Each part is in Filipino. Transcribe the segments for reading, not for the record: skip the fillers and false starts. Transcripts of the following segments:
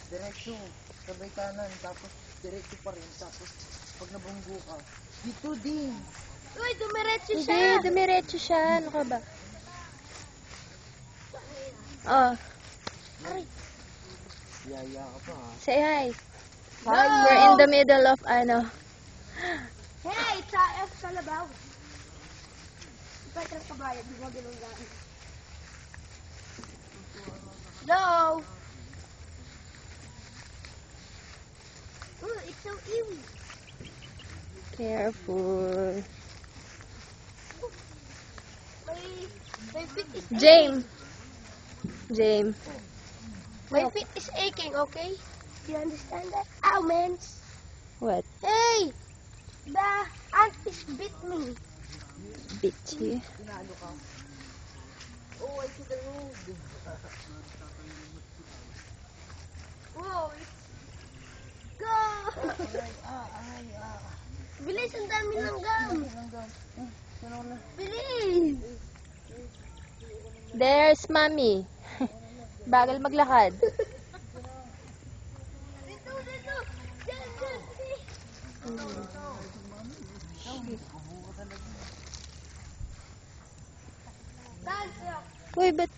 Diretso. Sabay kanan. Tapos diretso pa rin. Tapos pag nabunggo ka, dito din. Uy, dumiretso siya. Hindi, dumiretso siya. Ano ka ba? Oh, Yaya ka pa ha. say hi. Hi. We're in the middle of ano. Hey, sa F Kalabaw. Petra Kabayo, di mo ginungan. Hello. Oh, it's so easy. Careful. My feet is James. James. My feet is aching, okay? Do you understand that? Ow, man. What? Hey! The ant is bit me. Bitchy. Pinalo ka. Oh, I see the road. Whoa, go! Ay. Bilis, ang dami ng gum. Sino na? Bilis! There's mommy. Bagal maglakad. Dito! Diyan, bilis! Saan siya? Uy, ba't?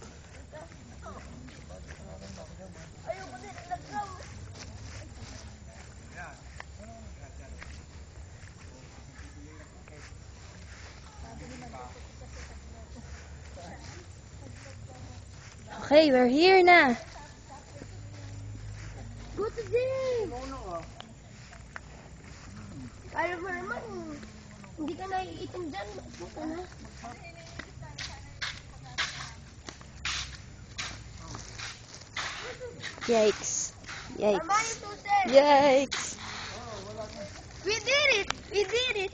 Ayoko din, nag-gum. Okay, we're here na. Go to jail! Kaya mo naman, hindi ka naiitim dyan. Buka na. Yikes. Tama Yikes. yung susi. Yikes. We did it! We did it!